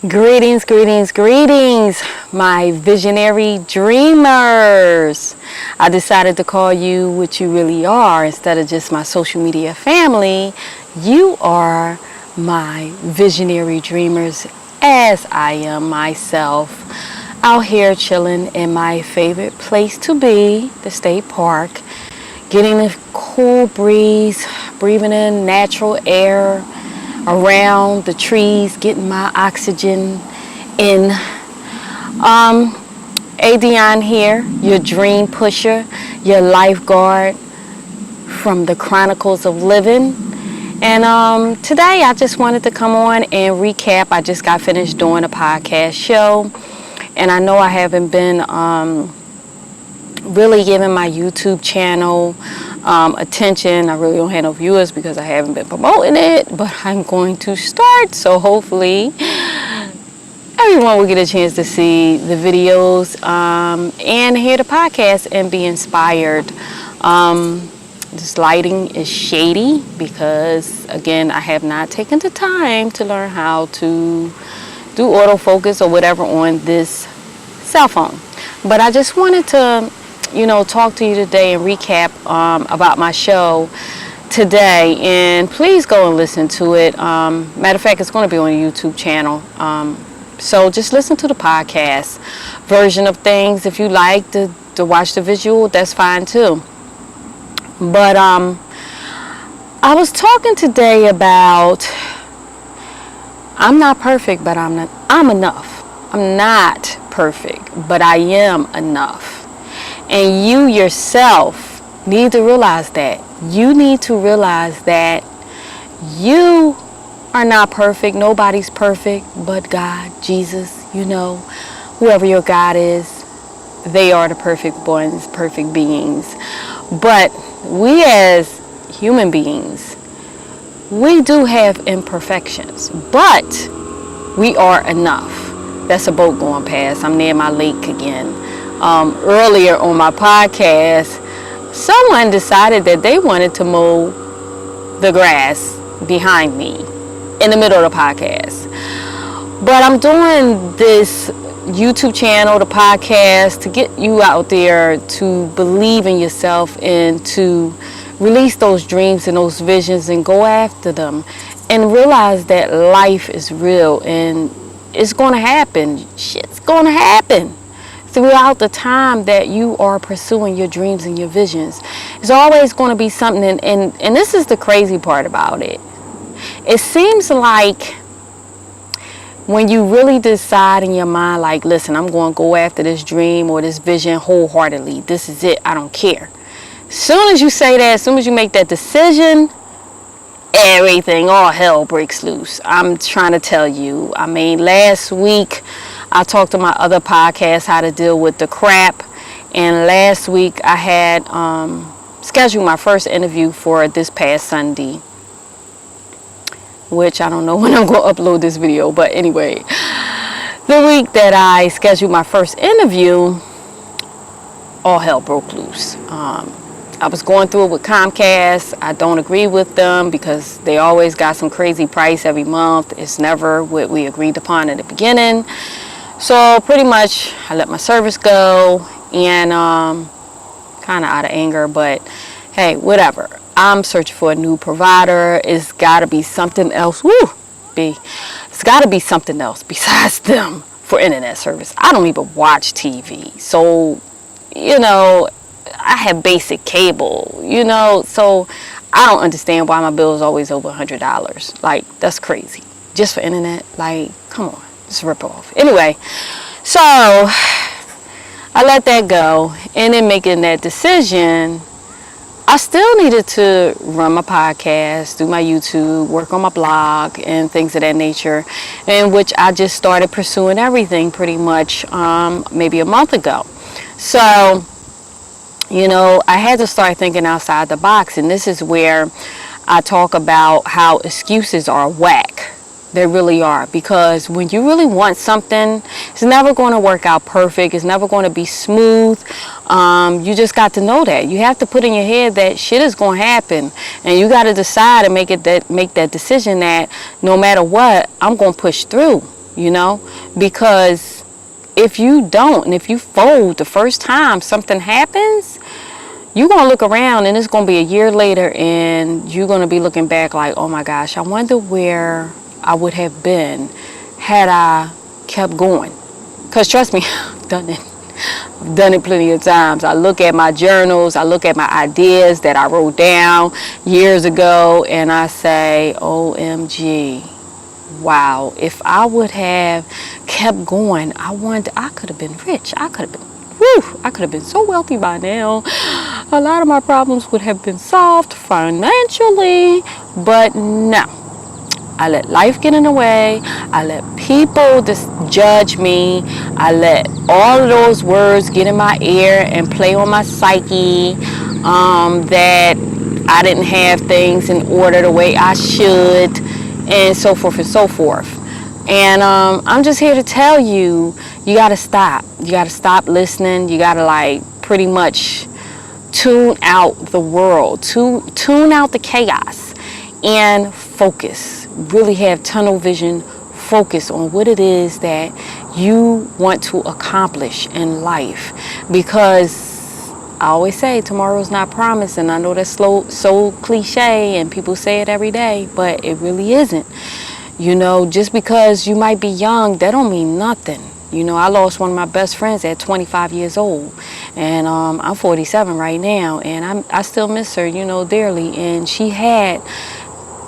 Greetings, greetings, greetings, my visionary dreamers. I decided to call you what you really are instead of just my social media family. You are my visionary dreamers, as I am myself, out here chilling in my favorite place to be, the state park, getting a cool breeze, breathing in natural air around the trees, getting my oxygen in. Adion here, your dream pusher, your lifeguard from the Chronicles of Living. And today I just wanted to come on and recap. I just got finished doing a podcast show, and I know I haven't been really giving my YouTube channel attention. I really don't have no viewers because I haven't been promoting it, but I'm going to start, so hopefully everyone will get a chance to see the videos and hear the podcast and be inspired. This lighting is shady because, again, I have not taken the time to learn how to do autofocus or whatever on this cell phone. But I just wanted to talk to you today and recap about my show today, and please go and listen to it. Matter of fact, it's going to be on the YouTube channel, so just listen to the podcast version of things. If you like to watch the visual, that's fine too. But I was talking today about I'm not perfect, but I'm enough. I'm not perfect, but I am enough. And you yourself need to realize that. You need to realize that you are not perfect. Nobody's perfect but God, Jesus, whoever your God is. They are the perfect ones, perfect beings. But we as human beings, we do have imperfections, but we are enough. That's a boat going past. I'm near my lake again. Earlier on my podcast, someone decided that they wanted to mow the grass behind me in the middle of the podcast. But I'm doing this YouTube channel, the podcast, to get you out there to believe in yourself and to release those dreams and those visions and go after them and realize that life is real and it's going to happen. Shit's going to happen. Throughout the time that you are pursuing your dreams and your visions, there's always going to be something, and this is the crazy part about it. It seems like when you really decide in your mind, like, listen, I'm going to go after this dream or this vision wholeheartedly. This is it. I don't care. As soon as you say that, as soon as you make that decision, everything, all hell breaks loose. I'm trying to tell you. I mean, last week I talked to my other podcast how to deal with the crap, and last week I had scheduled my first interview for this past Sunday, which I don't know when I'm going to upload this video, but anyway, the week that I scheduled my first interview, all hell broke loose. I was going through it with Comcast. I don't agree with them because they always got some crazy price every month. It's never what we agreed upon at the beginning. So pretty much I let my service go, and kind of out of anger, but hey, whatever. I'm searching for a new provider. It's got to be something else. It's got to be something else besides them for internet service. I don't even watch TV. So, I have basic cable, so I don't understand why my bill is always over $100. Like, that's crazy. Just for internet? Like, come on. It's a rip-off. Anyway, so I let that go, and in making that decision, I still needed to run my podcast, do my YouTube, work on my blog, and things of that nature, in which I just started pursuing everything pretty much maybe a month ago. So, I had to start thinking outside the box, and this is where I talk about how excuses are whack. They really are, because when you really want something, it's never going to work out perfect. It's never going to be smooth. You just got to know that. You have to put in your head that shit is going to happen, and you got to decide and make that decision that no matter what, I'm going to push through. you know, because if you don't, and if you fold the first time something happens, you're going to look around and it's going to be a year later and you're going to be looking back like, oh my gosh, I wonder where I would have been had I kept going. Because trust me, I've done it. I've done it plenty of times. I look at my journals, I look at my ideas that I wrote down years ago, and I say, OMG, wow, if I would have kept going, I could have been rich. I could have been so wealthy by now. A lot of my problems would have been solved financially, but no. I let life get in the way. I let people just judge me. I let all of those words get in my ear and play on my psyche, that I didn't have things in order the way I should, and so forth and so forth. And I'm just here to tell you, you got to stop. You got to stop listening. You got to like pretty much tune out the world, tune out the chaos, and focus. Really have tunnel vision, focus on what it is that you want to accomplish in life. Because I always say tomorrow's not promised, and I know that's so cliche and people say it every day, but it really isn't. You know, just because you might be young, that don't mean nothing. You know, I lost one of my best friends at 25 years old, and I'm 47 right now, and I still miss her, you know, dearly. And she had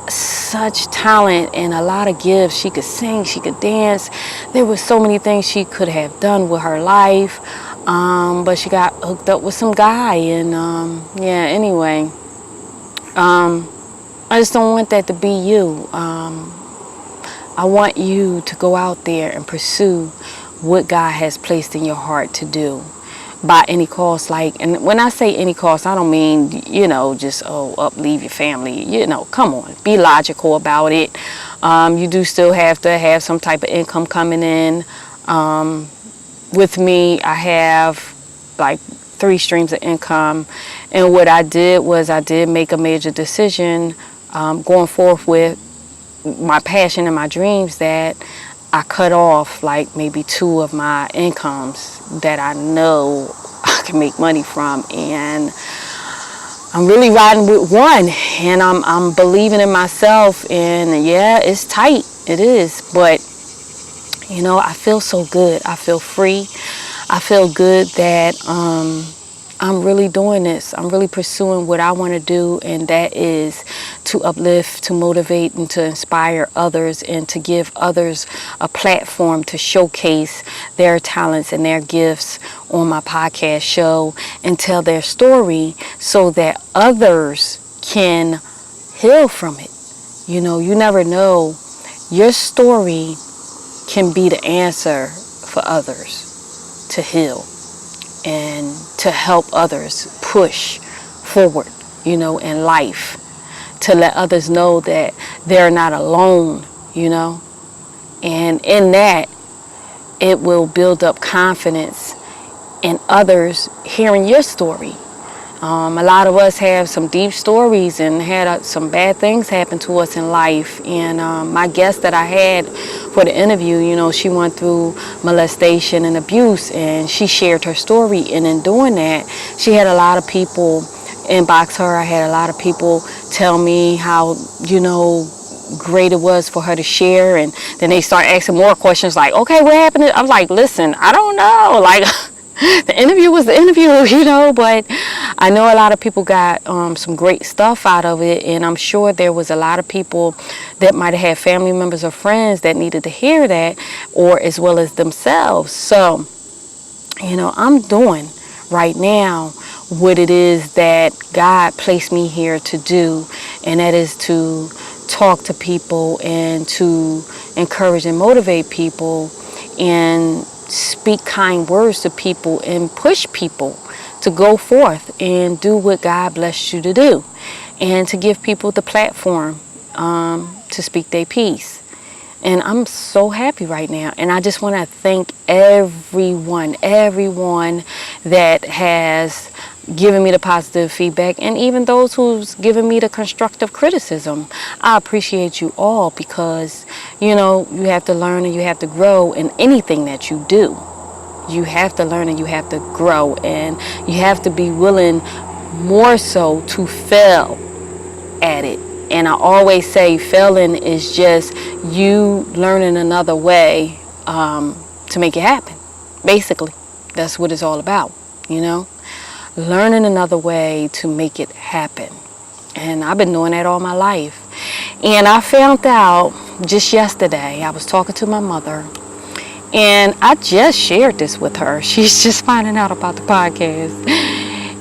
such talent and a lot of gifts. She could sing, she could dance. There were so many things she could have done with her life, but she got hooked up with some guy, and yeah, anyway, I just don't want that to be you. I want you to go out there and pursue what God has placed in your heart to do by any cost. Like, and when I say any cost, I don't mean, you know, just leave your family. You know, come on, be logical about it. You do still have to have some type of income coming in. With me, I have like 3 streams of income, and what I did was I did make a major decision going forth with my passion and my dreams, that I cut off like maybe 2 of my incomes that I know I can make money from, and I'm really riding with one, and I'm believing in myself. And yeah, it's tight, it is, but you know, I feel so good. I feel free. I feel good that I'm really doing this. I'm really pursuing what I want to do, and that is to uplift, to motivate, and to inspire others, and to give others a platform to showcase their talents and their gifts on my podcast show and tell their story so that others can heal from it. You know, you never know. Your story can be the answer for others to heal and to help others push forward, you know, in life, to let others know that they're not alone, you know, and in that, it will build up confidence in others hearing your story. A lot of us have some deep stories and had some bad things happen to us in life. And my guest that I had for the interview, you know, she went through molestation and abuse, and she shared her story. And in doing that, she had a lot of people inbox her. I had a lot of people tell me how, you know, great it was for her to share. And then they start asking more questions like, okay, what happened? I was like, listen, I don't know. Like, the interview was the interview, you know, but I know a lot of people got some great stuff out of it, and I'm sure there was a lot of people that might have had family members or friends that needed to hear that, or as well as themselves. So, you know, I'm doing right now what it is that God placed me here to do, and that is to talk to people and to encourage and motivate people and speak kind words to people and push people to go forth and do what God blessed you to do, and to give people the platform to speak their piece. And I'm so happy right now, and I just want to thank everyone that has giving me the positive feedback, and even those who's giving me the constructive criticism. I appreciate you all, because, you have to learn and you have to grow in anything that you do. You have to learn and you have to grow, and you have to be willing more so to fail at it. And I always say failing is just you learning another way to make it happen. Basically, that's what it's all about, learning another way to make it happen. And I've been doing that all my life. And I found out just yesterday, I was talking to my mother, and I just shared this with her. She's just finding out about the podcast.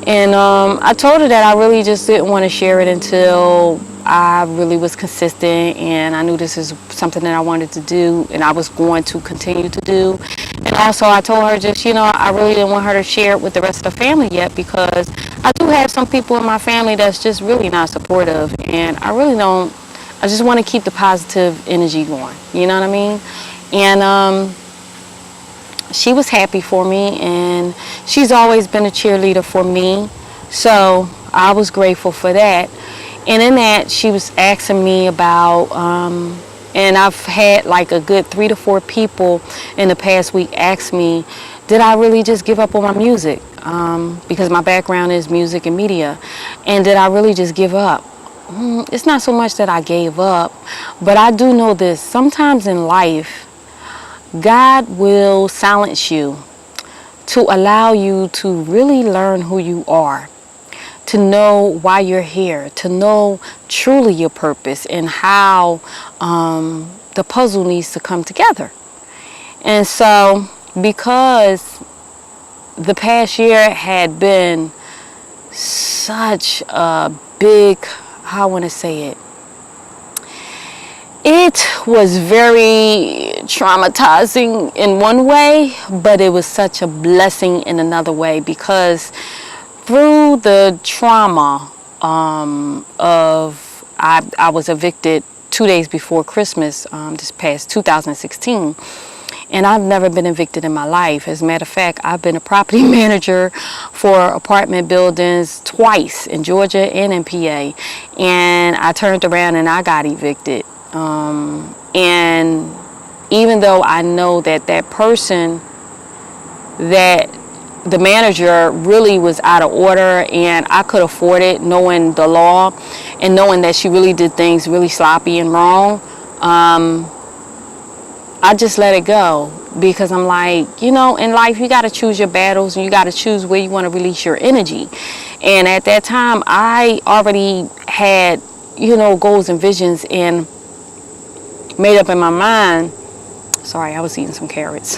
And I told her that I really just didn't want to share it until I really was consistent, and I knew this is something that I wanted to do and I was going to continue to do. And also I told her just, I really didn't want her to share it with the rest of the family yet, because I do have some people in my family that's just really not supportive, and I just want to keep the positive energy going, you know what I mean? And she was happy for me, and she's always been a cheerleader for me, so I was grateful for that. And in that, she was asking me about, and I've had like a good 3 to 4 people in the past week ask me, did I really just give up on my music? Because my background is music and media, and did I really just give up? It's not so much that I gave up, but I do know this: sometimes in life, God will silence you to allow you to really learn who you are, to know why you're here, to know truly your purpose and how the puzzle needs to come together. And so, because the past year had been such a big, how I want to say it, it was very traumatizing in one way, but it was such a blessing in another way, because through the trauma of I was evicted 2 days before Christmas, this past 2016, and I've never been evicted in my life. As a matter of fact, I've been a property manager for apartment buildings twice in Georgia and in PA, and I turned around and I got evicted. And even though I know that person, that the manager really was out of order, and I could afford it, knowing the law and knowing that she really did things really sloppy and wrong, I just let it go, because I'm like, in life you got to choose your battles, and you got to choose where you want to release your energy. And at that time, I already had, goals and visions, and made up in my mind, sorry, I was eating some carrots,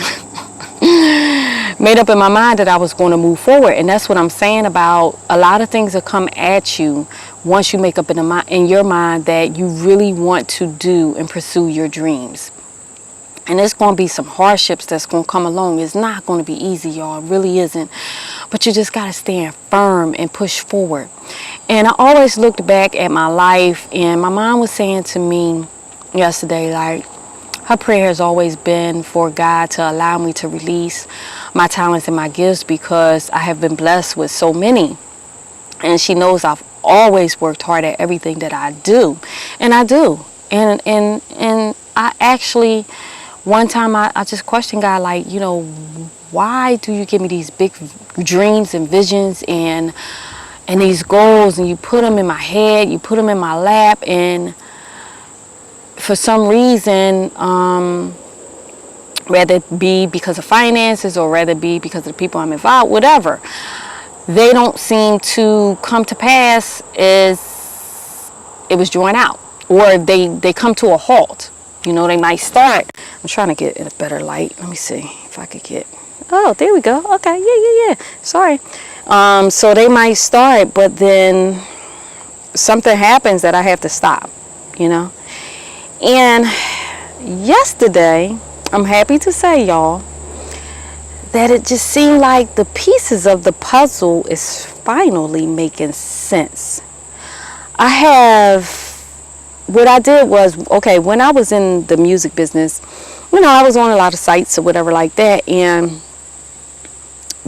made up in my mind that I was going to move forward. And that's what I'm saying about a lot of things that come at you once you make up in your mind that you really want to do and pursue your dreams. And there's going to be some hardships that's going to come along. It's not going to be easy, y'all. It really isn't. But you just got to stand firm and push forward. And I always looked back at my life, and my mom was saying to me yesterday, like, her prayer has always been for God to allow me to release my talents and my gifts, because I have been blessed with so many. And she knows I've always worked hard at everything that I do. And I do. And I actually, one time I just questioned God, like, why do you give me these big dreams and visions and these goals, and you put them in my head, you put them in my lap, and for some reason, whether it be because of finances or whether it be because of the people I'm involved, whatever, they don't seem to come to pass as it was drawn out, or they come to a halt. They might start. I'm trying to get in a better light. Let me see if I could get. Oh, there we go. Okay, yeah. Sorry. So they might start, but then something happens that I have to stop. And yesterday, I'm happy to say, y'all, that it just seemed like the pieces of the puzzle is finally making sense. What I did was, okay, when I was in the music business, I was on a lot of sites or whatever like that, and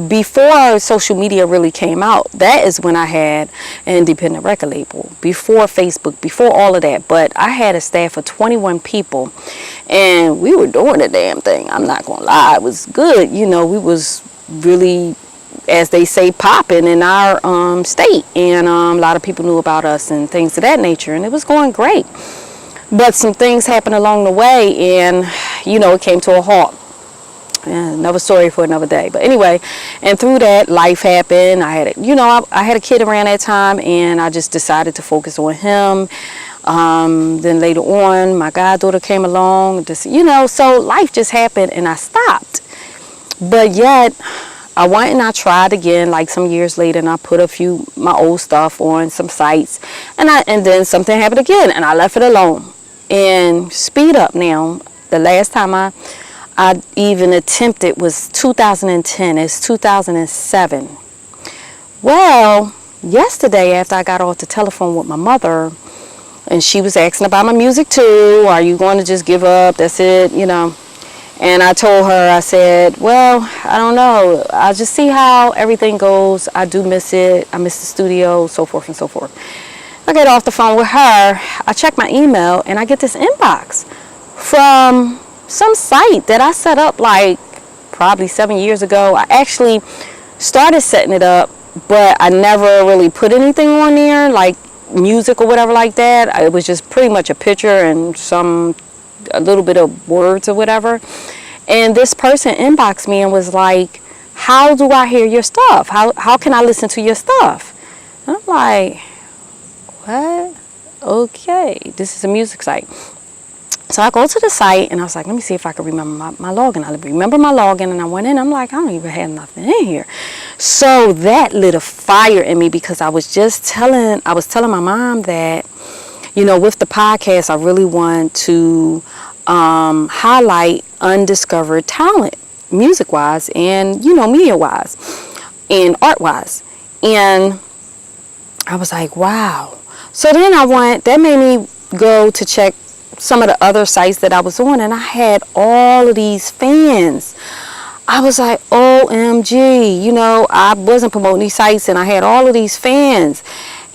before social media really came out, that is when I had an independent record label. Before Facebook, before all of that. But I had a staff of 21 people, and we were doing the damn thing. I'm not gonna lie, it was good. You know, we was really, as they say, popping in our state, and a lot of people knew about us and things of that nature, and it was going great. But some things happened along the way, and it came to a halt. Another story for another day. But anyway, and through that, life happened. I had I had a kid around that time, and I just decided to focus on him. Then later on, my goddaughter came along. So life just happened, and I stopped. But yet, I went and I tried again, like some years later, and I put my old stuff on some sites, and then something happened again, and I left it alone. And speed up now. The last time I even attempted was 2010. It's 2007. Well, yesterday after I got off the telephone with my mother, and she was asking about my music too. Are you going to just give up? That's it, And I told her, I said, well, I don't know. I'll just see how everything goes. I do miss it. I miss the studio, so forth and so forth. I get off the phone with her. I check my email, and I get this inbox from some site that I set up like probably 7 years ago. I actually started setting it up, but I never really put anything on there, like music or whatever like that. It was just pretty much a picture and a little bit of words or whatever. And this person inboxed me and was like, how do I hear your stuff? How can I listen to your stuff? And I'm like, what? Okay, this is a music site. So I go to the site, and I was like, let me see if I can remember my login. I remember my login, and I went in. I'm like, I don't even have nothing in here. So that lit a fire in me, because I was telling my mom that, with the podcast, I really want to highlight undiscovered talent, music-wise, and, media-wise, and art-wise. And I was like, wow. So then that made me go to check some of the other sites that I was on, and I had all of these fans. I was like, OMG, I wasn't promoting these sites, and I had all of these fans.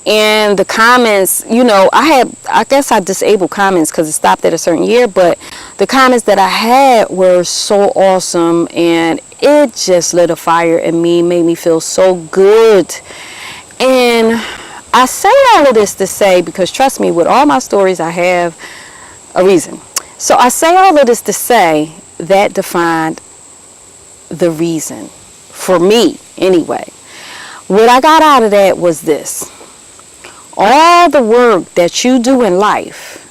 And the comments, I guess I disabled comments because it stopped at a certain year, but the comments that I had were so awesome, and it just lit a fire in me, made me feel so good. And I say all of this to say, because trust me, with all my stories, I have a reason. So I say all of this to say that defined the reason for me anyway. What I got out of that was this: all the work that you do in life,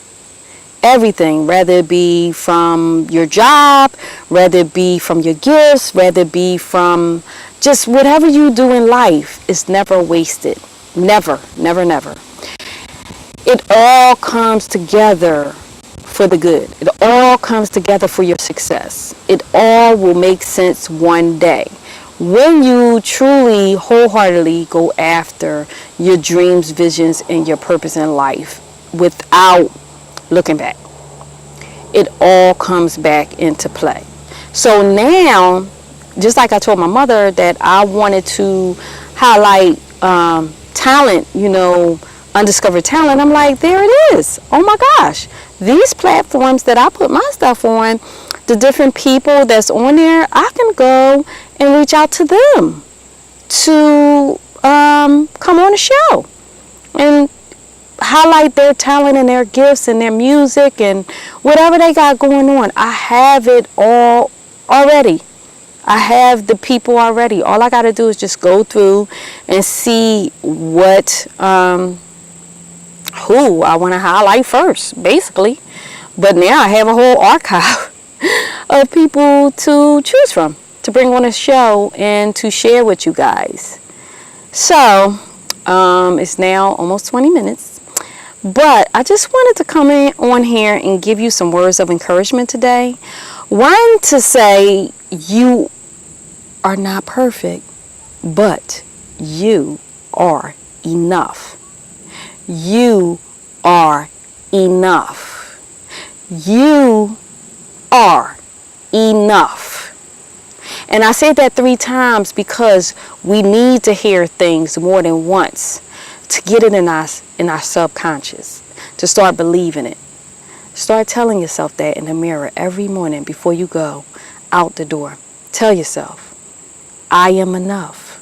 everything, whether it be from your job, whether it be from your gifts, whether it be from just whatever you do in life, is never wasted. Never, never, never. It all comes together for the good. It all comes together for your success. It all will make sense one day when you truly, wholeheartedly go after your dreams, visions, and your purpose in life without looking back. It all comes back into play. So now, just like I told my mother that I wanted to highlight talent, undiscovered talent, I'm like, there it is. Oh my gosh. These platforms that I put my stuff on, the different people that's on there, I can go and reach out to them to come on the show and highlight their talent and their gifts and their music and whatever they got going on. I have it all already. I have the people already. All I got to do is just go through and see what who I want to highlight first, basically. But now I have a whole archive of people to choose from, to bring on a show and to share with you guys. So it's now almost 20 minutes. But I just wanted to come in on here and give you some words of encouragement today. One, to say you are not perfect, but you are enough. You are enough. You are enough. And I said that 3 times because we need to hear things more than once to get it in our subconscious, to start believing it. Start telling yourself that in the mirror every morning before you go out the door. Tell yourself, I am enough.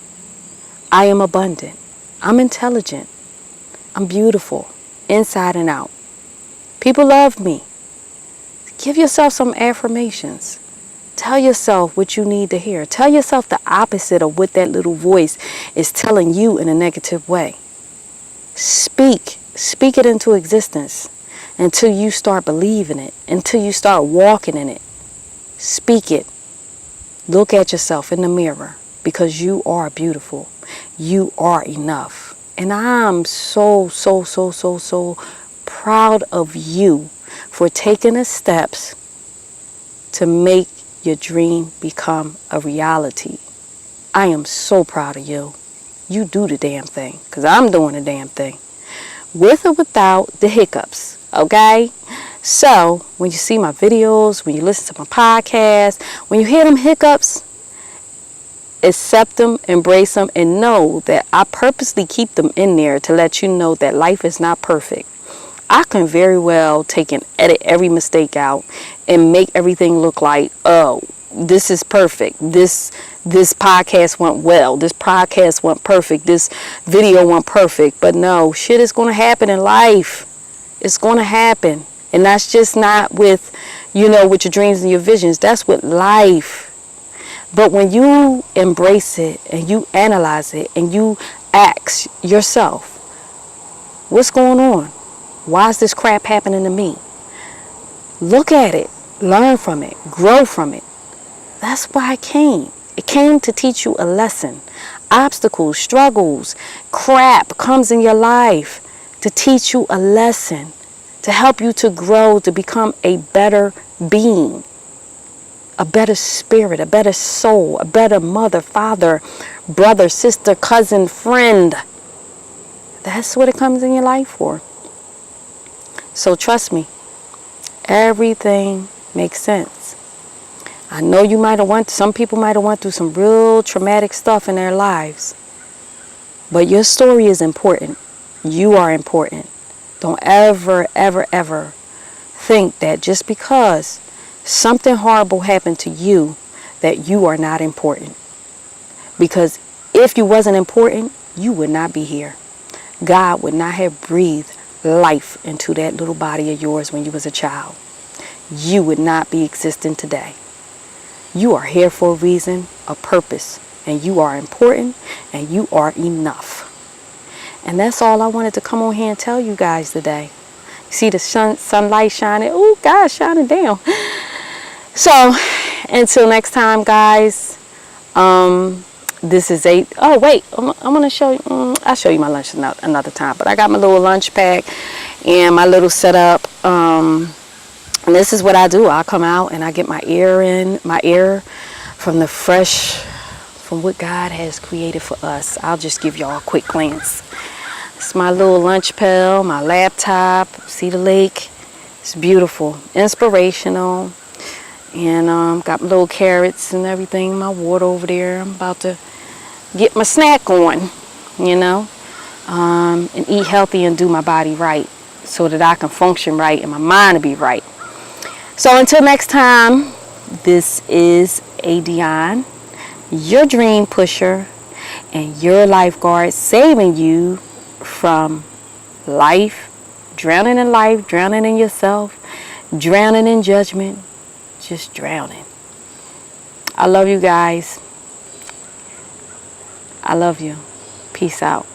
I am abundant. I'm intelligent. I'm beautiful, inside and out. People love me. Give yourself some affirmations. Tell yourself what you need to hear. Tell yourself the opposite of what that little voice is telling you in a negative way. Speak it into existence until you start believing it, until you start walking in it. Speak it. Look at yourself in the mirror because you are beautiful. You are enough. And I'm so proud of you for taking the steps to make your dream become a reality. I am so proud of you. You do the damn thing, because I'm doing the damn thing. With or without the hiccups, okay? So, when you see my videos, when you listen to my podcast, when you hear them hiccups, accept them, embrace them, and know that I purposely keep them in there to let you know that life is not perfect. I can very well take and edit every mistake out and make everything look like, oh, this is perfect. This podcast went well. This podcast went perfect. This video went perfect. But no, shit is going to happen in life. It's going to happen. And that's just not with, with your dreams and your visions. That's with life. But when you embrace it and you analyze it and you ask yourself, what's going on? Why is this crap happening to me? Look at it. Learn from it. Grow from it. That's why it came. It came to teach you a lesson. Obstacles, struggles, crap comes in your life to teach you a lesson, to help you to grow, to become a better being, a better spirit, a better soul, a better mother, father, brother, sister, cousin, friend. That's what it comes in your life for. So trust me, everything makes sense. I know some people might have went through some real traumatic stuff in their lives. But your story is important. You are important. Don't ever think that just because something horrible happened to you, that you are not important. Because if you wasn't important, you would not be here. God would not have breathed life into that little body of yours when you was a child. You would not be existing today. You are here for a reason, a purpose, and you are important, and you are enough. And that's all I wanted to come on here and tell you guys today. See the sunlight shining. Oh, God, shining down. So, until next time, guys. This is oh wait, I'm gonna show you. I'll show you my lunch another time. But I got my little lunch pack and my little setup. And this is what I do. I'll come out and I get my ear from the fresh, from what God has created for us. I'll just give y'all a quick glance. It's my little lunch pail, my laptop. See the lake? It's beautiful, inspirational. And got my little carrots and everything, my water over there. I'm about to get my snack on, and eat healthy and do my body right so that I can function right and my mind to be right. So until next time, this is Adion, your dream pusher and your lifeguard, saving you from life, drowning in yourself, drowning in judgment, just drowning. I love you guys. I love you. Peace out.